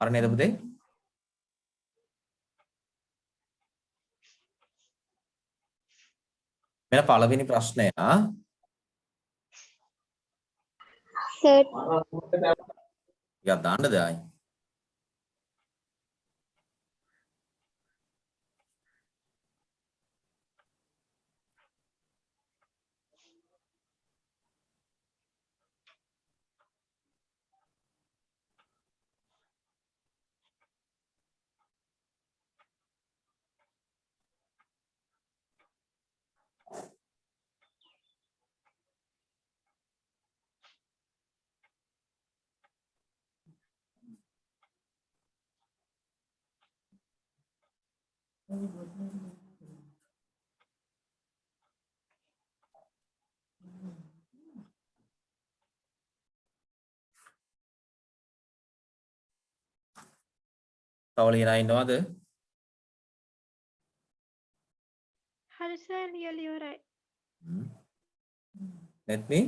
හරි නේද පුතේ? මෙන්න පළවෙනි ප්‍රශ්නය. සර් ටිකක් දාන්නද ආයි? තව ලියනා ඉන්නවද? හරි සර් ලියලා ඉවරයි. Let me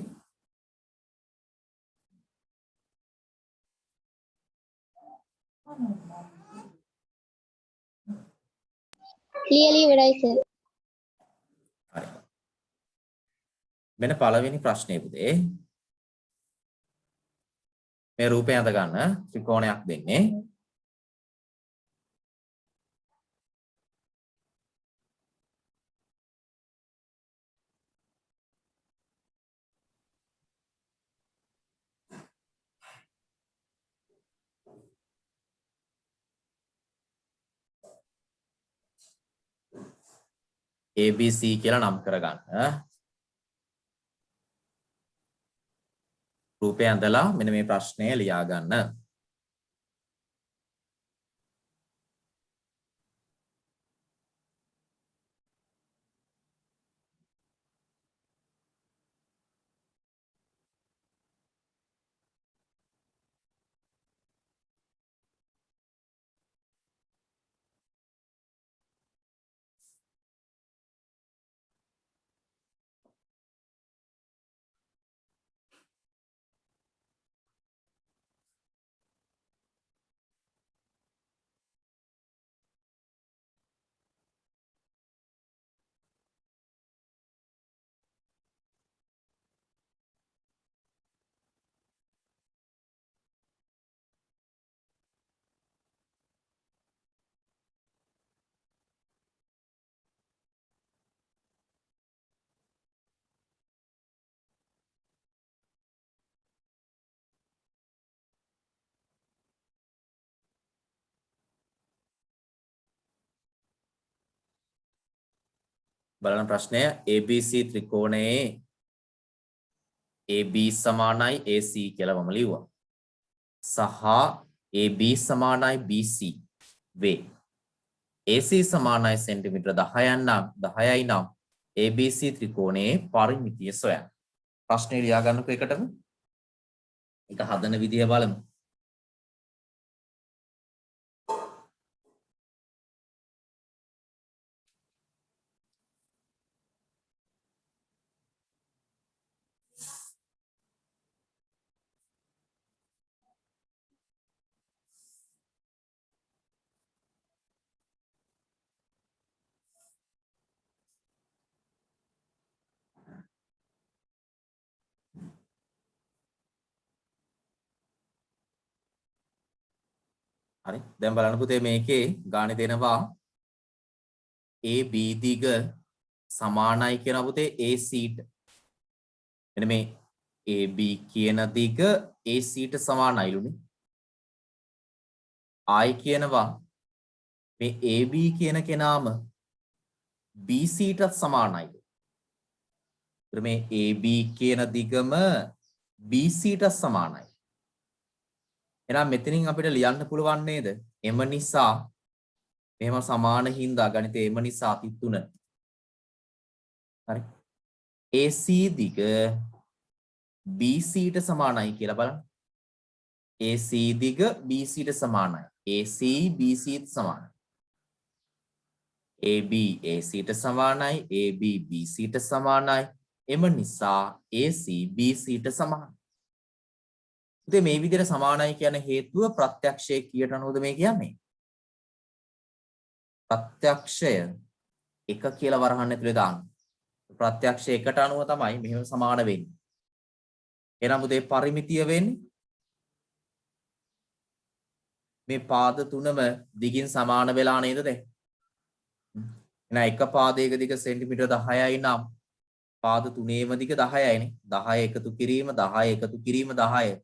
ලියලා ඉවරයි සර්. හරි. මෙන්න පළවෙනි ප්‍රශ්නේ පුතේ. මේ රූපය අඳ ගන්න ත්‍රිකෝණයක් දෙන්නේ. ABC කියලා නම් කරගන්න. රූපය ඇඳලා මෙන්න මේ ප්‍රශ්නය ලියා ගන්න. බලන්න ප්‍රශ්නය ABC ත්‍රිකෝණයේ AB සමානයි AC කියලා මම ලිව්වා. සහ AB සමානයි BC වේ. AC සමානයි සෙන්ටිමීටර 10යි නම් ABC ත්‍රිකෝණයේ පරිමිතිය සොයන්න. ප්‍රශ්නේ ලියා ගන්නකෝ එකටම. ඒක හදන විදිය බලමු. හරි දැන් බලන්න පුතේ මේකේ ගානේ දෙනවා AB දිග සමානයි කියන පුතේ AC ට. මෙන්න මේ AB කියන දිග AC ට සමානයිලුනේ. I කියනවා මේ AB කියන කෙනාම BC ටත් සමානයිලු. ඒතර මේ AB කියන දිගම BC ටත් සමානයි. එහෙනම් මෙතනින් අපිට ලියන්න පුළුවන් නේද? එම නිසා මෙහෙම සමාන හින්දා ගණිතේ එම නිසා 33. හරි. AC දිග BC ට සමානයි කියලා බලන්න. AC දිග BC ට සමානයි. AC BC ට සමානයි. AB AC ට සමානයි. AB BC ට සමානයි. එම නිසා AC BC ට සමානයි. ඉතින් මේ විදිහට සමානයි කියන හේතුව ප්‍රත්‍යක්ෂයේ කීයට අනුවද මේ කියන්නේ? ප්‍රත්‍යක්ෂය 1 කියලා වරහන් ඇතුලේ දාන්න. ප්‍රත්‍යක්ෂය 1ට අනුව තමයි මෙහෙම සමාන වෙන්නේ. එහෙනම් උදේ පරිමිතිය වෙන්නේ මේ පාද තුනම දිගින් සමාන වෙලා නේද දැන්? එහෙනම් එක පාදයක දිග සෙන්ටිමීටර 10යි නම් පාද තුනේම දිග 10යිනේ. 10 එකතු කිරීම 10 එකතු කිරීම 10.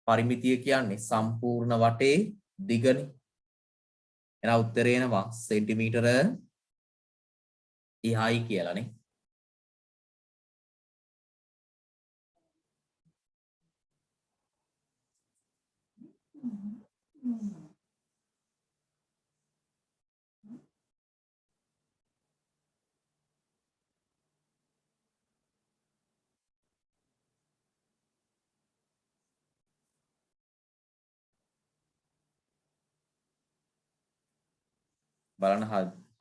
පරිමිතිය කියන්නේ සම්පූර්ණ වටේ දිගනේ. එහෙනම් උත්තරේ එනවා සෙන්ටිමීටර 30යි කියලානේ. බලන්න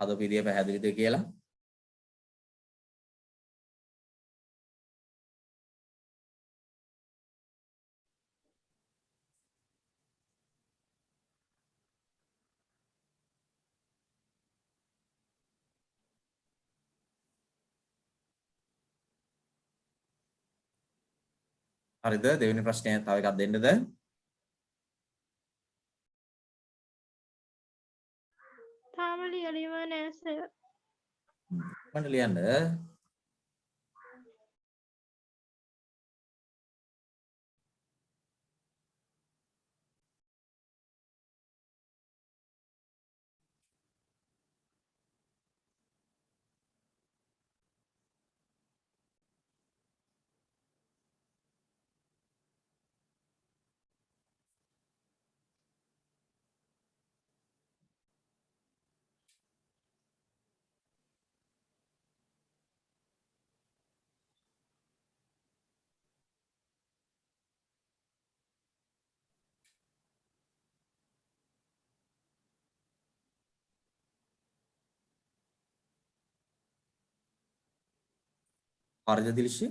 හදපු විදිය පැහැදිලිද කියලා. හරිද? දෙවෙනි ප්‍රශ්නය තව එකක් දෙන්නද? තාම ලියලිම නෑ සර්. මට ලියන්න. හරිද දිලිෂි?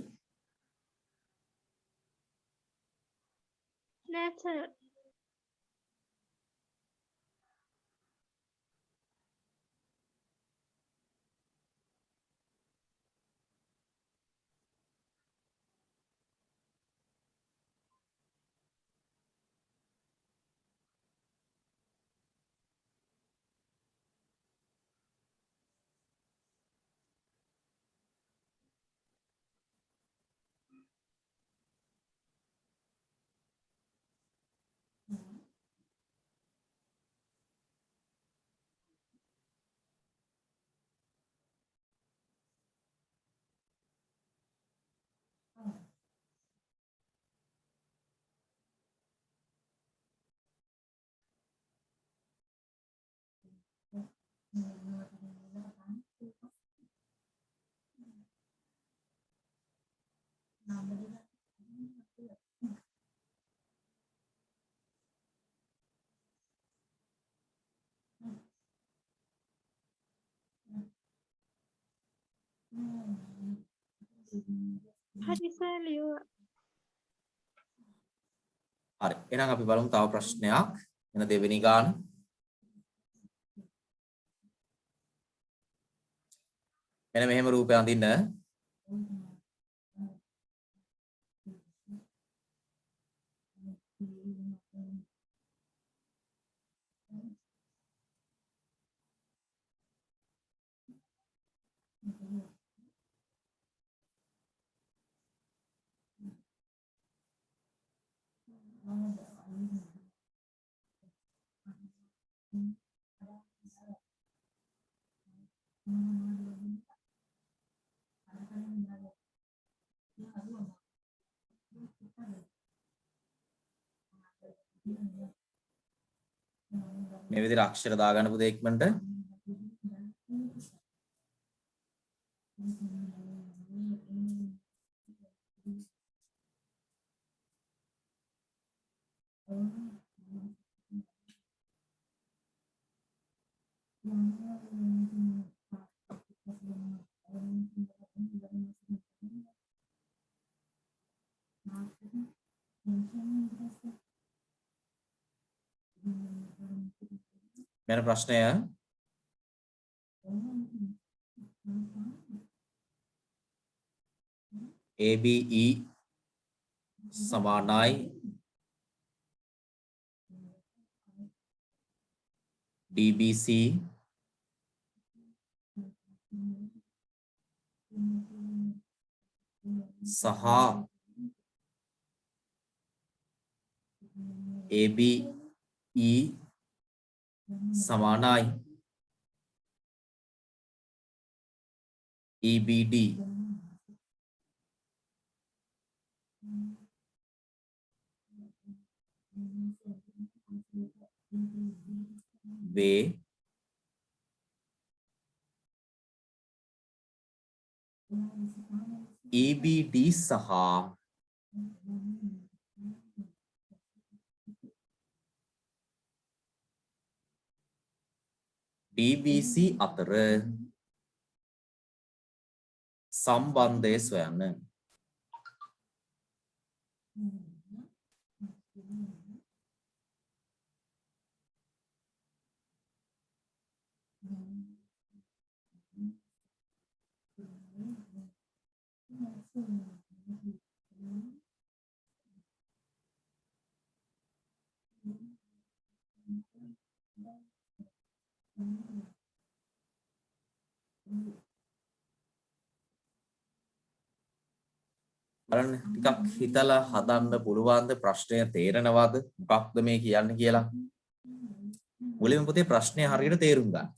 නෑ සර්. හරි සර් ලියුවා. හරි. එහෙනම් අපි බලමු තව ප්‍රශ්නයක්. එන දෙවෙනි ගාන. මෙන්න මෙහෙම රූපය අඳින්න. මේ විදිහට අක්ෂර දාගන්න පුතේ ඉක්මනට. මෙන්න ප්‍රශ්නය ABE සමානයි DBC සහ ABE සමානයි EBD වේ EBD සහ DBC අතර සම්බන්ධය සොයන්න. බලන්න ටිකක් හිතලා හදන්න පුළුවන්ද ප්‍රශ්නය තේරෙනවද මොකක්ද මේ කියන්නේ කියලා මුලින්ම පුතේ ප්‍රශ්නය හරියට තේරුම් ගන්න.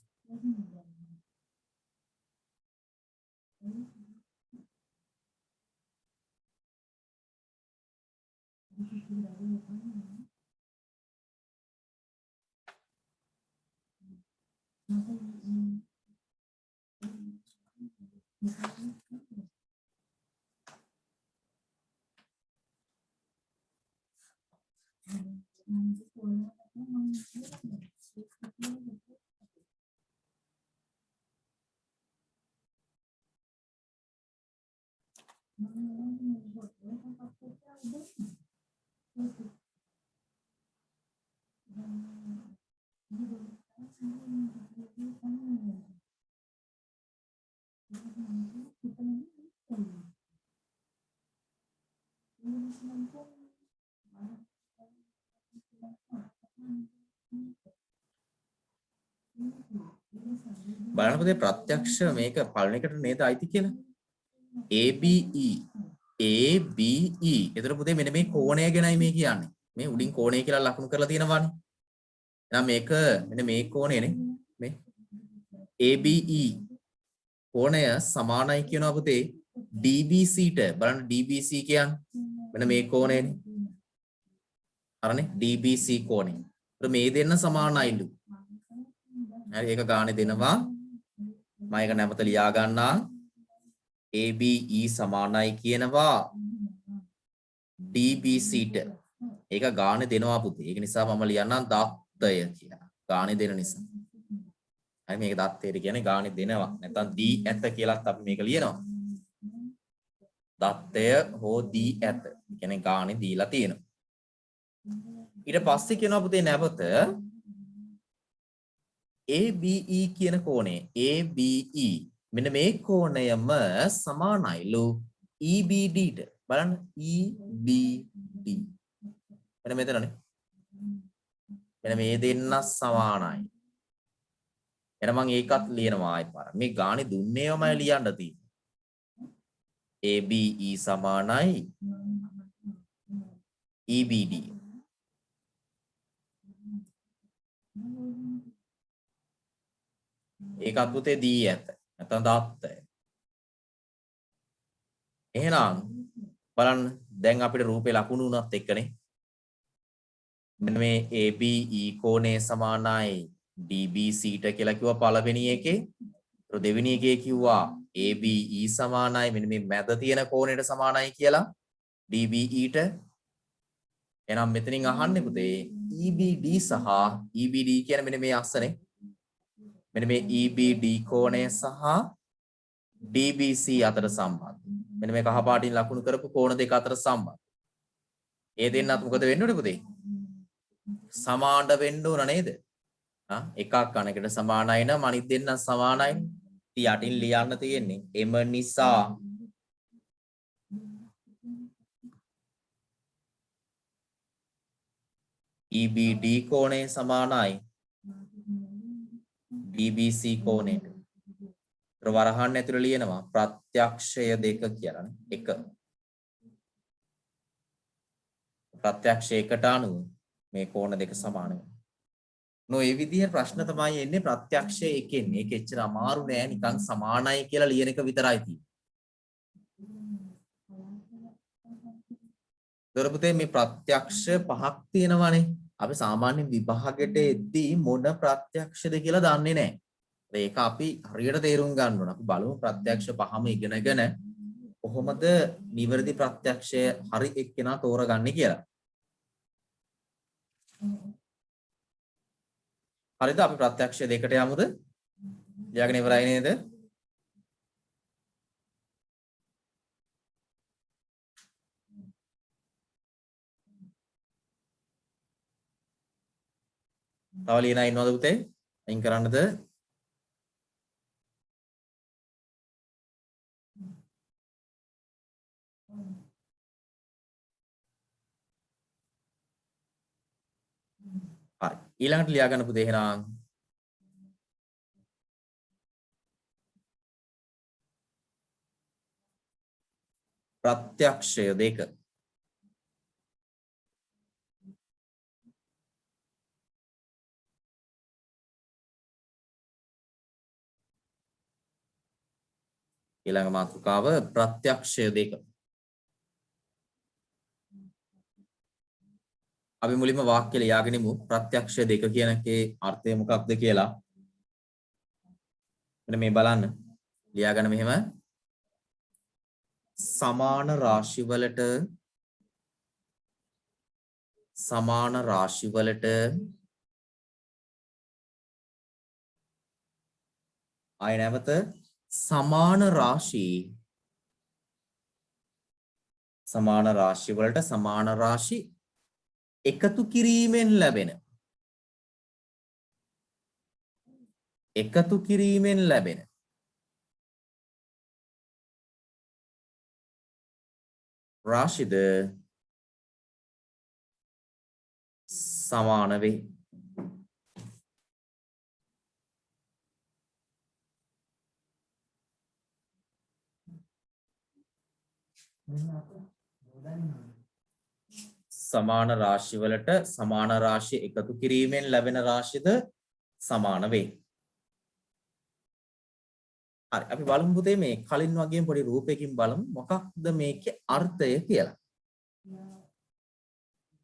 බලන්න පුතේ ප්‍රත්‍යක්ෂ මේක පළවෙනිකට නේද අයිති කියලා ABE ABE එතන පුතේ මෙන්න මේ කෝණය ගැනයි මේ කියන්නේ මේ උඩින් කෝණය කියලා ලකුණු කරලා තියෙනවානේ එහෙනම් මේක මෙන්න මේ කෝණයනේ මේ ABE කෝණය සමානයි කියනවා පුතේ DBC ට බලන්න DBC කියන්නේ මෙන්න මේ කෝණයනේ අරනේ DBC කෝණය ඒත් මේ දෙන්න සමානයිලු හරි ඒක ගානේ දෙනවා මම ඒක නැවත ලියා ගන්නවා ABE සමානයි කියනවා DBC ට ඒක ගානේ දෙනවා පුතේ ඒක නිසා මම ලියන්නම් දත්තය කියලා ගානේ දෙන නිසා හරි මේක දත්තයට කියන්නේ ගානේ දෙනවා නැත්නම් D ඇත කියලාත් අපි මේක ලියනවා දත්තය හෝ D ඇත කියන්නේ ගානේ දීලා තියෙනවා ඊට පස්සේ කියනවා පුතේ නැවත ABE කියන කෝණය ABE මෙන්න මේ කෝණයම සමානයිලු EBD ට බලන්න EBD මෙන්න මෙතනනේ මෙන්න මේ දෙන්න සමානයි එහෙනම් මම ඒකත් ලියනවා ආයෙ පාර මේ ගානේ දුන්නේවමයි ලියන්න තියෙන්නේ ABE සමානයි EBD ඒකත් පුතේ දී ඇත නැත්නම් දත්තය එහෙනම් බලන්න දැන් අපිට රූපේ ලකුණු උනත් එක්කනේ මෙන්න මේ ABE කෝණය සමානයි DBC ට කියලා කිව්වා පළවෙනි එකේ දෙවෙනි එකේ කිව්වා ABE සමානයි මෙන්න මේ මැද තියෙන කෝණයට සමානයි කියලා DBE ට එහෙනම් මෙතනින් අහන්නේ පුතේ EBD සහ EBD කියන්නේ මෙන්න මේ අස්සනේ මෙන්න මේ EBD කෝණය සහ DBC අතර සම්බන්ධය. මෙන්න මේ කහ පාටින් ලකුණු කරපු කෝණ දෙක අතර සම්බන්ධය. ඒ දෙන්නත් මොකද වෙන්න ඕනේ පුතේ? සමාන වෙන්න ඕන නේද? එකක් අනෙකට සමානයි නම් අනිත් දෙන්න සමානයි. ඉතින් යටින් ලියන්න තියෙන්නේ එම නිසා EBD කෝණය සමානයි BBC කෝණයට. වරහන් ඇතුළේ ලියනවා ප්‍රත්‍යක්ෂය දෙක කියලා නේ. එක. ප්‍රත්‍යක්ෂ එකට අනුව මේ කෝණ දෙක සමාන වෙනවා. නෝ ඒ විදිහේ ප්‍රශ්න තමයි එන්නේ ප්‍රත්‍යක්ෂ එකෙන්. ඒක එච්චර අමාරු නෑ නිකන් සමානයි කියලා ලියන එක විතරයි තියෙන්නේ. දොරපුතේ මේ ප්‍රත්‍යක්ෂ පහක් තියෙනවානේ. අපි සාමාන්‍ය විභාගෙට එද්දී මොන ප්‍රත්‍යක්ෂද කියලා දන්නේ නැහැ. ඒක අපි හරියට තේරුම් ගන්න ඕන. අපි බලමු ප්‍රත්‍යක්ෂ පහම ඉගෙනගෙන කොහොමද නිවැරදි ප්‍රත්‍යක්ෂය හරි එක්කෙනා තෝරගන්නේ කියලා. හරිද? අපි ප්‍රත්‍යක්ෂ දෙකට යමුද? ලියාගෙන ඉවරයි නේද? තව ලියනා ඉන්නවද පුතේ? අයින් කරන්නද? හරි. ඊළඟට ලියා ගන්න පුතේ එහෙනම් ප්‍රත්‍යක්ෂය දෙක. ඊළඟ මාතෘකාව ප්‍රත්‍යක්ෂය දෙක. අපි මුලින්ම වාක්‍ය ලියාගෙන ඉමු ප්‍රත්‍යක්ෂය දෙක කියන එකේ අර්ථය මොකක්ද කියලා. මෙන්න මේ බලන්න. ලියාගන්න මෙහෙම සමාන රාශිවලට ආය නැවත සමාන රාශි වලට සමාන රාශි එකතු කිරීමෙන් ලැබෙන රාශිද සමාන වේ. සමාන රාශි වලට සමාන රාශි එකතු කිරීමෙන් ලැබෙන රාශිද සමාන වේ. හරි අපි බලමු පුතේ මේ කලින් වගේම පොඩි රූපයකින් බලමු මොකක්ද මේකේ අර්ථය කියලා.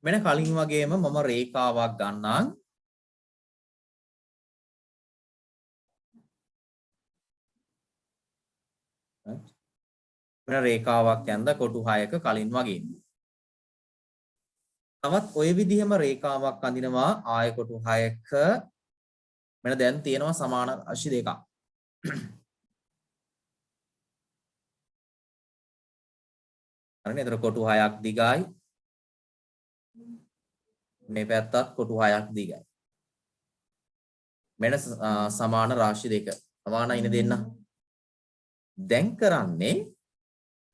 මෙන්න කලින් වගේම මම රේඛාවක් ගන්නම්. මෙන්න රේඛාවක් යන්ද කොටු 6ක කලින් වගේ. තවත් ওই විදිහම රේඛාවක් අඳිනවා ආය කොටු 6ක. මෙන්න දැන් තියෙනවා සමාන රාශි දෙකක්. හරිනේ. ඒතර කොටු 6ක් දිගයි. මේ පැත්තත් කොටු 6ක් දිගයි. මෙන්න සමාන රාශි දෙක. සමානයිනේ දෙන්න. දැන් කරන්නේ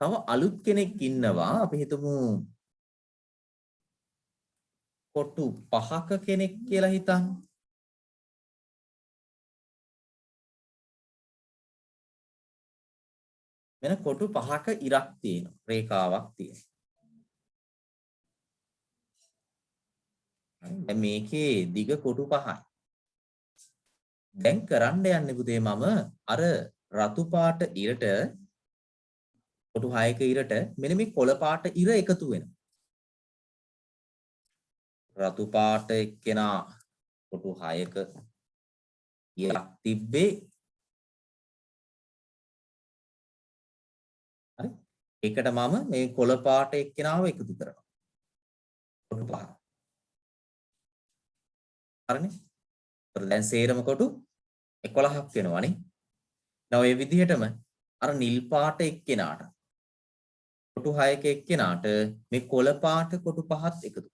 තව අලුත් කෙනෙක් ඉන්නවා. අපි හිතමු කොටු 5ක කෙනෙක් කියලා හිතන්න. මෙන්න කොටු 5ක ඉරක් තියෙනවා. රේඛාවක් තියෙනවා. දැන් මේකේ දිග කොටු 5යි. දැන් කරන්න යන්නේ පුතේ මම අර රතු පාට ඉරට කොටු 6ක ඉරට මෙන්න මේ කොළ පාට ඉර එකතු වෙනවා. රතු පාට එක්කෙනා කොටු 6ක ඉරක් තිබ්බේ. හරි. ඒකට මම මේ කොළ පාට එක්කෙනාව එකතු කරනවා. කොටු 5. හරිනේ. දැන් සේරම කොටු 11ක් වෙනවානේ. දැන් ඔය විදිහටම අර නිල් පාට එක්කෙනාට කොටු 6ක එක්කෙනාට මේ කොළ පාට කොටු පහත් එකතු.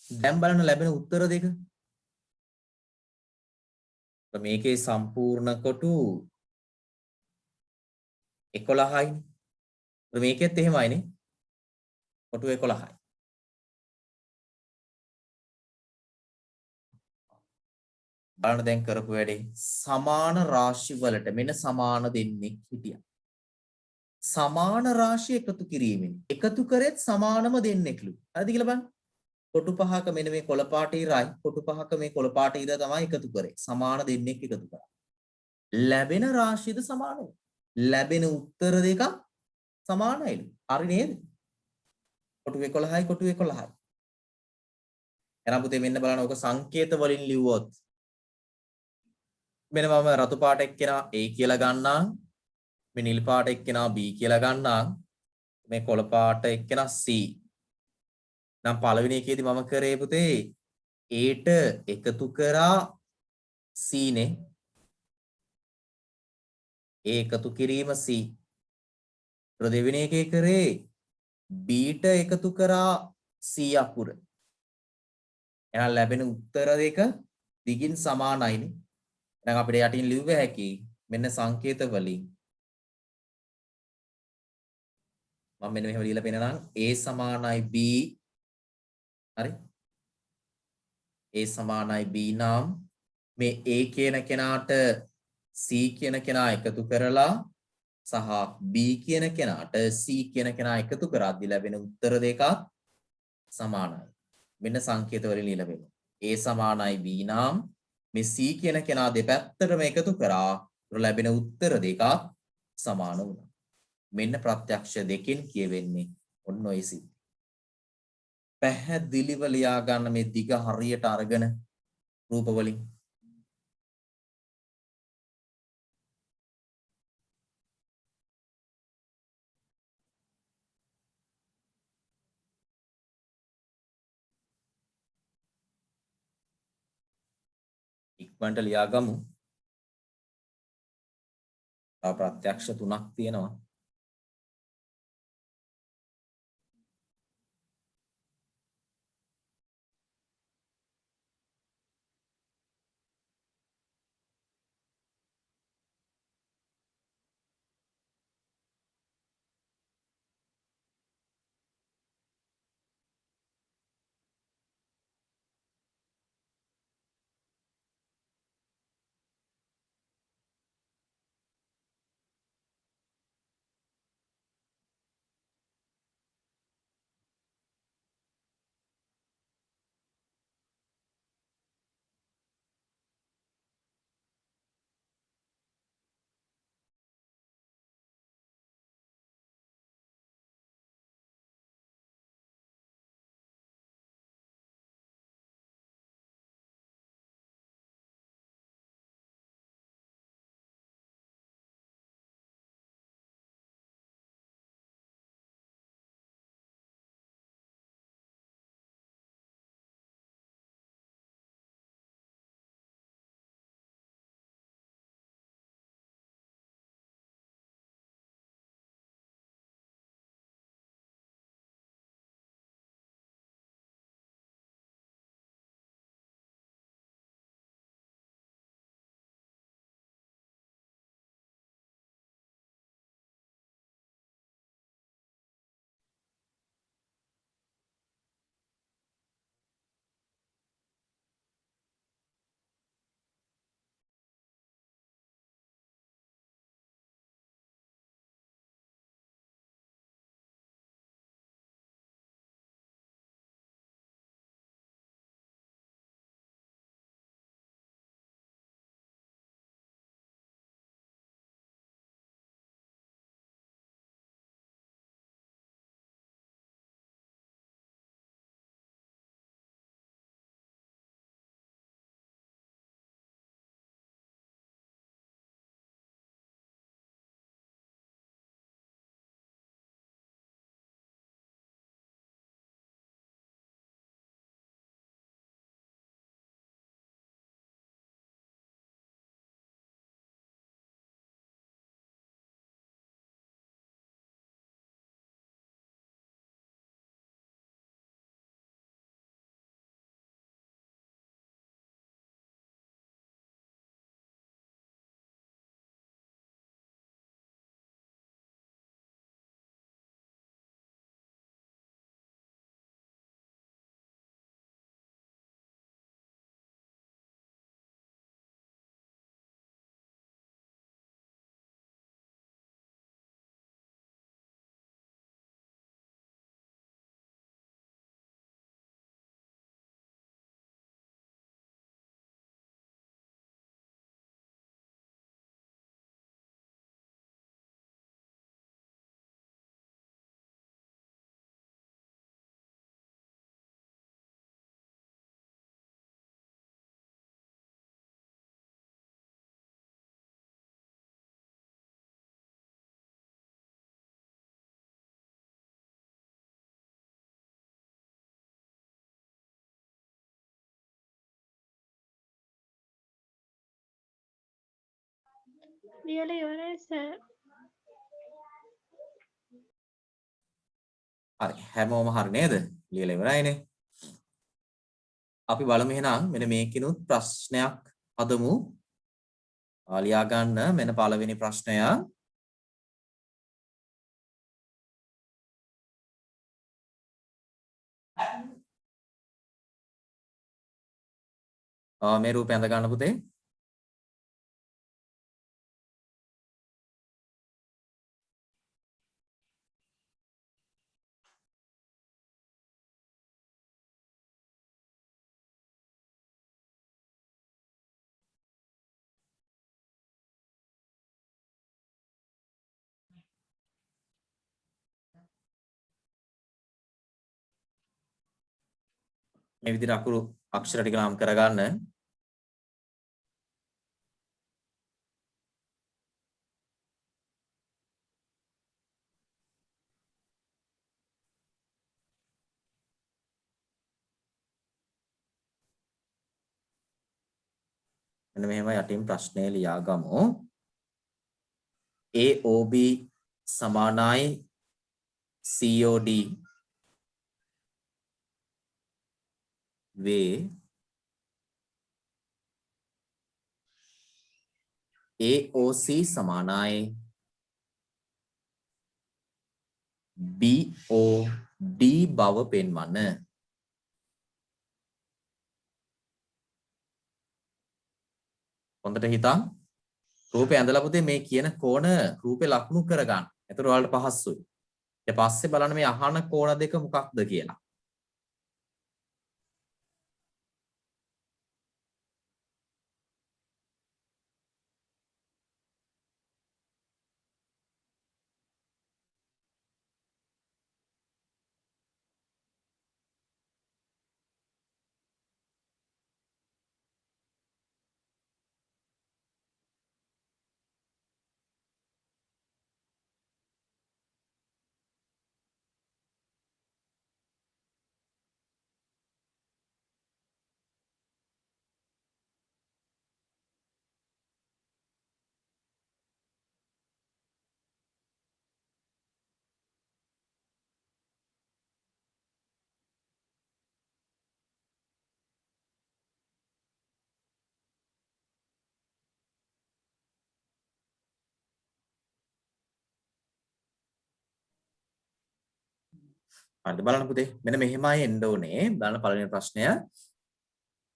දැන් බලන්න ලැබෙන උත්තර දෙක. මේකේ සම්පූර්ණ කොටු 11යි. මේකෙත් එහෙමයිනේ. කොටු 11යි. බලන්න දැන් කරපු වැඩේ සමාන රාශි වලට මෙන්න සමාන දෙන්නෙක් හිටියා. සමාන රාශි එකතු කිරීමෙන් එකතු කරෙත් සමානම දෙන්නෙක්ලු. හරිද කියලා බලන්න. කොටු පහක මෙන්න මේ කොළ පාට ඉරයි කොටු පහක මේ කොළ පාට ඉර තමයි එකතු කරේ. සමාන දෙන්නෙක් එකතු කරා. ලැබෙන රාශියද සමානයි. ලැබෙන උත්තර දෙක සමානයිලු. හරි නේද? කොටු 11යි කොටු 11යි. එහෙනම් පුතේ මෙන්න බලන්න ඔක සංකේත වලින් ලිව්වොත් මෙන්න මම රතු පාට එක්කෙනා A කියලා ගන්නම්. මේ නිල් පාට එක්කෙනා B කියලා ගන්නම්. මේ කොළ පාට එක්කෙනා C. නම් පළවෙනි එකේදී මම කරේ පුතේ A ට එකතු කරා C නේ. A එකතු කිරීම C. දෙවෙනි එකේ කරේ B ට එකතු කරා C අකුර. එහෙනම් ලැබෙන උත්තර දෙක දිගින් සමානයිනේ. දැන් අපිට යටින් ලිව්ව හැකි මෙන්න සංකේත වලින් මම මෙන්න මෙහෙම ලියලා පෙන්නනම් A සමානයි B හරි A සමානයි B නම් මේ A කියන කෙනාට C කියන කෙනා එකතු කරලා සහ B කියන කෙනාට C කියන කෙනා එකතු කරද්දී ලැබෙන උත්තර දෙක සමානයි. මෙන්න සංකේත වලින් ලියලා බලමු. A සමානයි B නම් මේ C කියන කෙනා දෙපැත්තටම එකතු කරා ලැබෙන උත්තර දෙක සමාන වුණා. මෙන්න ප්‍රත්‍යක්ෂ දෙකෙන් කියවෙන්නේ ඔන්න ඔය සිද්ධි. පැහැදිලිව ලියා ගන්න මේ දිග හරියට අරගෙන රූප වලින් ඉක්මනට ලියා ගමු. තව ප්‍රත්‍යක්ෂ තුනක් තියෙනවා. ලියලා ඉවරයි සර්. හරි හැමෝම හරි නේද? ලියලා ඉවරයිනේ. අපි බලමු එහෙනම් මෙන්න මේකිනුත් ප්‍රශ්නයක් හදමු. ලියා ගන්න මෙන්න පළවෙනි ප්‍රශ්නය. මේ රූපය අඳ ගන්න පුතේ. මේ විදිහට අකුරු අක්ෂර ටික නම් කරගන්න. මෙන්න මෙහෙම යටින් ප්‍රශ්නය ලියා ගමු. AOB සමානයි COD වේ AOC සමානයි BOD බව පෙන්වන්න. හොඳට හිතන් රූපේ ඇඳලා පුතේ මේ කියන කෝණ රූපේ ලකුණු කරගන්න. එතකොට ඔයාලට පහසුයි. ඊට පස්සේ බලන්න මේ අහන කෝණ දෙක මොකක්ද කියලා. හරිද බලන්න පුතේ මෙන්න මෙහෙමයි එන්න ඕනේ. බලන්න පළවෙනි ප්‍රශ්නය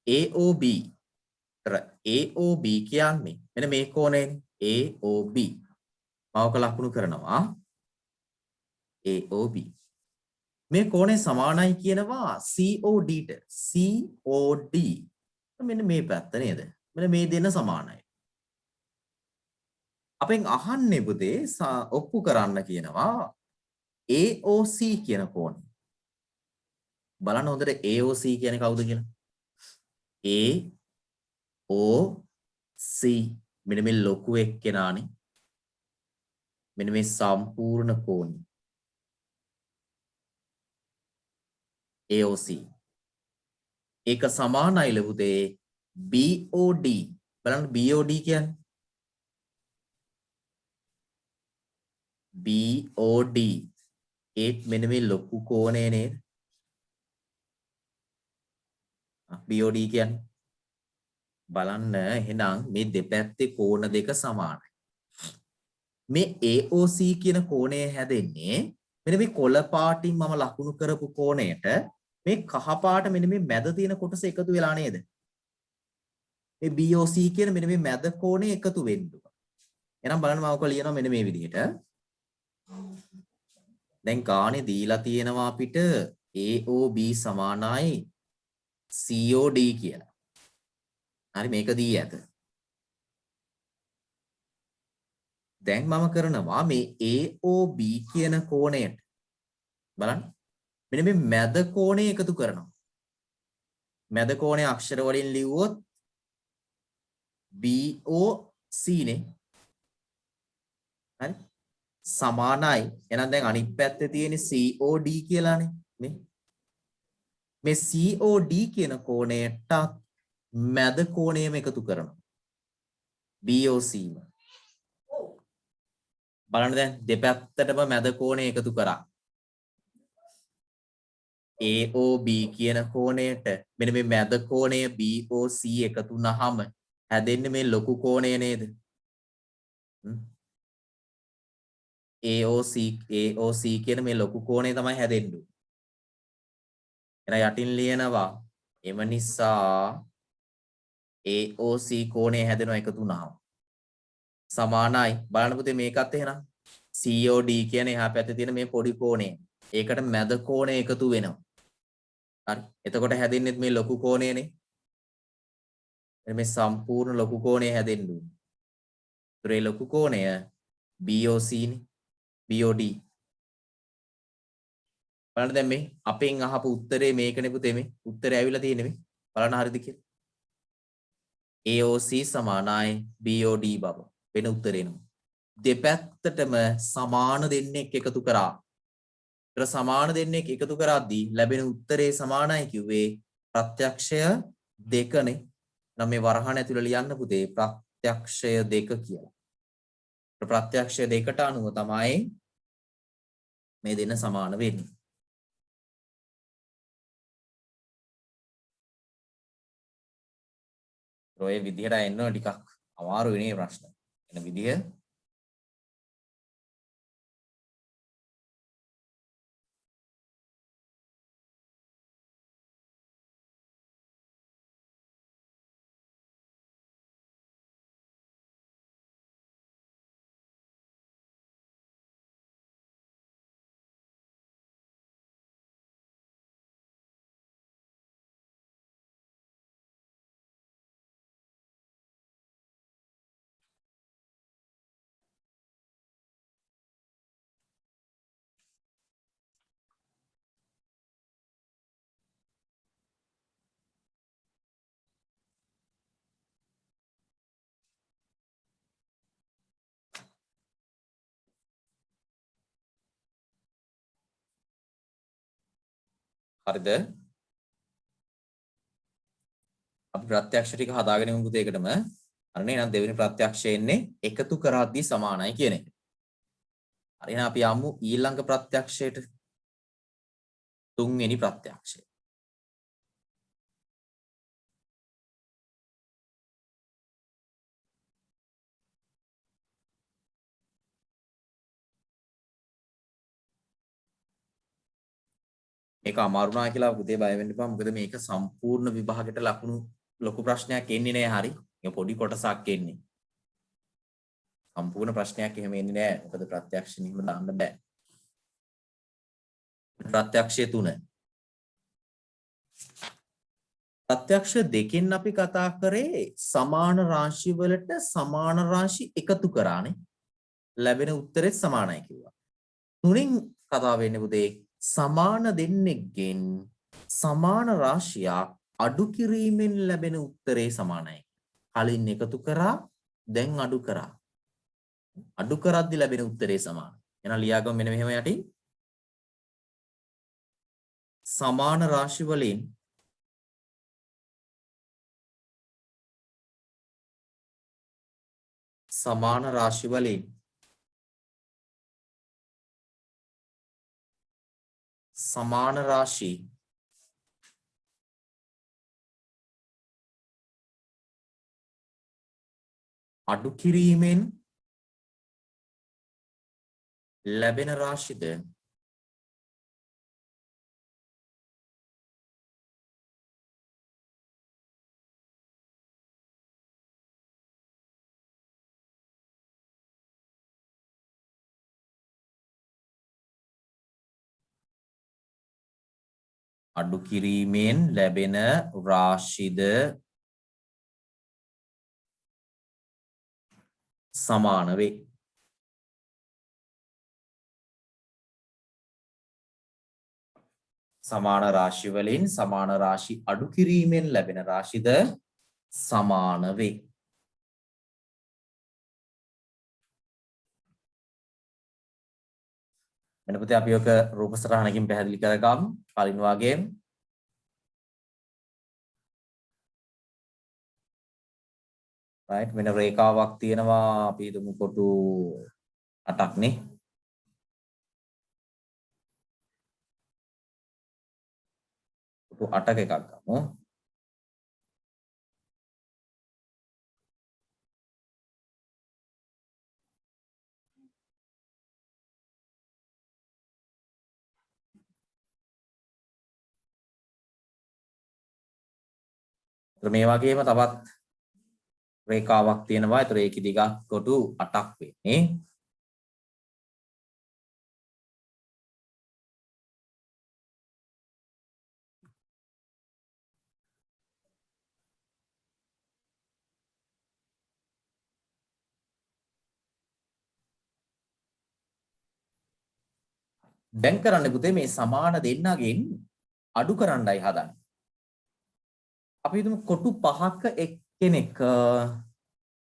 AOB AOB කියන්නේ මෙන්න මේ කෝණයනේ AOB. මවක ලකුණු කරනවා AOB. මේ කෝණය සමානයි කියනවා COD ට. COD මෙන්න මේ පැත්ත නේද? මෙන්න මේ දෙන්න සමානයි. අපෙන් අහන්නේ පුතේ ඔප්පු කරන්න කියනවා AOC කියන කෝණය. බලන්න හොඳට AOC කියන්නේ කවුද කියලා. AOC මෙන්න මේ ලොකු එක්කෙනානේ. මෙන්න මේ සම්පූර්ණ කෝණය. AOC. ඒක සමානයි පුතේ BOD. බලන්න BOD කියන්නේ BOD ඒත් මෙන්න මේ ලොකු කෝණය නේද? BOD කියන්නේ බලන්න එහෙනම් මේ දෙපැත්තේ කෝණ දෙක සමානයි. මේ AOC කියන කෝණය හැදෙන්නේ මෙන්න මේ කොළ පාටින් මම ලකුණු කරපු කෝණයට මේ කහ පාට මෙන්න මේ මැද තියෙන කොටස එකතු වෙලා නේද? මේ BOC කියන මෙන්න මේ මැද කෝණය එකතු වෙන්න. එහෙනම් බලන්න මම ඔක ලියනවා මෙන්න මේ විදිහට. දැන් ගානේ දීලා තියෙනවා අපිට AOB සමානයි COD කියලා. හරි මේක දී ඇත. දැන් මම කරනවා මේ AOB කියන කෝණයට බලන්න මෙන්න මේ මැද කෝණය එකතු කරනවා. මැද කෝණය අක්ෂර වලින් ලිව්වොත් BOC නේ. හරි සමානයි. එහෙනම් දැන් අනිත් පැත්තේ තියෙන COD කියලානේ නේ. මේ COD කියන කෝණයට මැද කෝණයම එකතු කරනවා. BOC ම. බලන්න දැන් දෙපැත්තටම මැද කෝණය එකතු කරා. AOB කියන කෝණයට මෙන්න මේ මැද කෝණය BOC එකතු වුනහම හැදෙන්නේ මේ ලොකු කෝණය නේද? AOC කියන මේ ලොකු කෝණය තමයි හැදෙන්නේ. එන යටින් ලියනවා එම නිසා AOC කෝණය හැදෙනවා එකතු වුනහම. සමානයි. බලන්න පුතේ මේකත් එහෙනම් COD කියන්නේ එහා පැත්තේ තියෙන මේ පොඩි කෝණය. ඒකට මැද කෝණය එකතු වෙනවා. හරි. එතකොට හැදෙන්නේ මේ ලොකු කෝණයනේ. මේ සම්පූර්ණ ලොකු කෝණය හැදෙන්න ඕනේ. ඒ ලොකු කෝණය BOC නේ. BOD. බලන්න දැන් මේ අපෙන් අහපු උත්තරේ මේකනේ පුතේ මේ. උත්තරේ ඇවිල්ලා තියෙන්නේ මේ. බලන්න හරියද කියලා. AOC සමානයි BOD බව. වෙන උත්තරේ නෙමෙයි. දෙපැත්තටම සමාන දෙන්නෙක් එකතු කරා. ඒතර සමාන දෙන්නෙක් එකතු කරද්දී ලැබෙන උත්තරේ සමානයි කිව්වේ ප්‍රත්‍යක්ෂය දෙකනේ. නම් මේ වරහණ ඇතුළේ ලියන්න පුතේ ප්‍රත්‍යක්ෂය දෙක කියලා. ප්‍රත්‍යක්ෂය දෙකට අනුව තමයි මේ දෙන්න සමාන වෙන්නේ. ඔය විදිහට එන්න ටිකක් අමාරු වෙනේ ප්‍රශ්න. එන විදිහ හරිද? අපි ප්‍රත්‍යක්ෂ ටික හදාගෙන යමු පුතේ එකටම. හරිනේ. එහෙනම් දෙවෙනි ප්‍රත්‍යක්ෂය එන්නේ එකතු කරද්දී සමානයි කියන එක. හරි එහෙනම් අපි යමු ඊළඟ ප්‍රත්‍යක්ෂයට. තුන්වෙනි ප්‍රත්‍යක්ෂය. මේක අමාරු නා කියලා පුතේ බය වෙන්න එපා. මොකද මේක සම්පූර්ණ විභාගයට ලකුණු ලොකු ප්‍රශ්නයක් එන්නේ නැහැ. හරි. මේක පොඩි කොටසක් එන්නේ. සම්පූර්ණ ප්‍රශ්නයක් එහෙම එන්නේ නැහැ. මොකද ප්‍රත්‍යක්ෂ නියම දාන්න බෑ. ප්‍රත්‍යක්ෂය 3. ප්‍රත්‍යක්ෂ දෙකෙන් අපි කතා කරේ සමාන රාශි වලට සමාන රාශි එකතු කරානේ. ලැබෙන උත්තරෙත් සමානයි කිව්වා. 3න් කතා වෙන්නේ පුතේ සමාන දෙන්නෙක්ගෙන් සමාන රාශියක් අඩු කිරීමෙන් ලැබෙන උත්තරේ සමානයි. කලින් එකතු කරා දැන් අඩු කරා. අඩු කරද්දි ලැබෙන උත්තරේ සමානයි. එහෙනම් ලියාගමු මෙන්න මෙහෙම යටින්. සමාන රාශි වලින් සමාන රාශි වලින් සමාන රාශි අඩු කිරීමෙන් ලැබෙන රාශිද අඩු කිරීමෙන් ලැබෙන රාශිද සමාන වේ. සමාන රාශි වලින් සමාන රාශි අඩු කිරීමෙන් ලැබෙන රාශිද සමාන වේ. මෙන්න පුතේ අපි ඔක රූප සටහනකින් පැහැදිලි කරගමු. කලින් වගේම right මෙන්න රේඛාවක් තියෙනවා අපි හිතමු කොටු 8ක් නේ. කොටු 8ක එකක් ගමු. මේ වගේම තවත් රේඛාවක් තියෙනවා. ඒතර ඒකේ දිග කොටු 8ක් වෙන්නේ. දැන් කරන්න පුතේ මේ සමාන දෙන්නගෙන් අඩු කරන්නයි හදන්නේ. අපි හිතමු කොටු 5ක එක්කෙනෙක්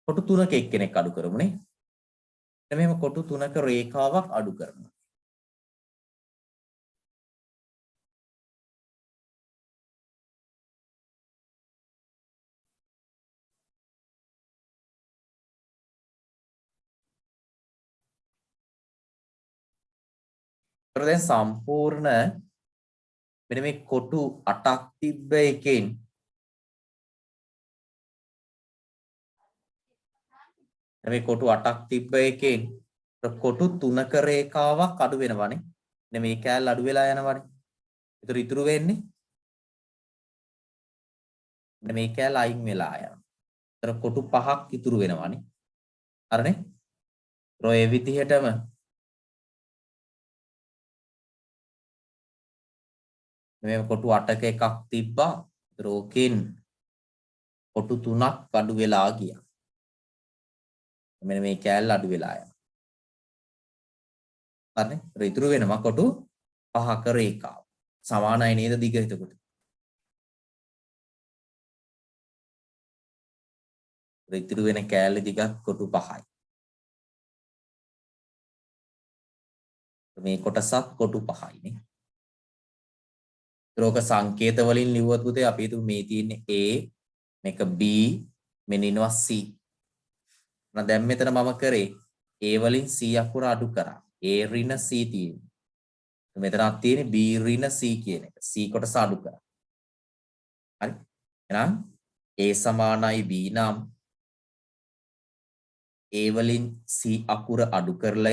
කොටු 3ක එක්කෙනෙක් අඩු කරමුනේ. දැන් මෙහෙම කොටු 3ක රේඛාවක් අඩු කරනවා. ඒතර දැන් සම්පූර්ණ මෙන්න මේ කොටු 8ක් තිබ්බ එකෙන් මේ කොටු 8ක් තිබ්බ එකෙන් කොටු 3ක රේඛාවක් අඩු වෙනවනේ. දැන් මේ කෑල්ල අඩු වෙලා යනවනේ. ඒතර ඉතුරු වෙන්නේ දැන් මේ කෑල්ල අයින් වෙලා යනවා. ඒතර කොටු 5ක් ඉතුරු වෙනවනේ. හරිනේ? ඒ විදිහටම මේ කොටු 8ක එකක් තිබ්බා. ඒතර ඕකෙන් කොටු 3ක් අඩු වෙලා ගියා. මෙන්න මේ කෑල්ල අඩු වෙලා යනවා. හරිනේ? ඒතර ඉතුරු වෙනවා කොටු 5ක රේඛාව. සමානයි නේද දිග එතකොට? ඉතුරු වෙන කෑල්ල දිගත් කොටු 5යි. මේ කොටසත් කොටු 5යිනේ. ඒක සංකේත වලින් ලිව්වොත් පුතේ අපි හිතමු මේ තියෙන්නේ A මේක B මෙන්න ඉනවා C. දැන් මෙතන මම කරේ A වලින් C අකුර අඩු කරා. A ඍණ C තියෙන්නේ. මෙතනක් තියෙන්නේ B ඍණ C කියන එක. C කොටස අඩු කරා. හරි. එහෙනම් A සමානයි B නම් A වලින් C අකුර අඩු කරලා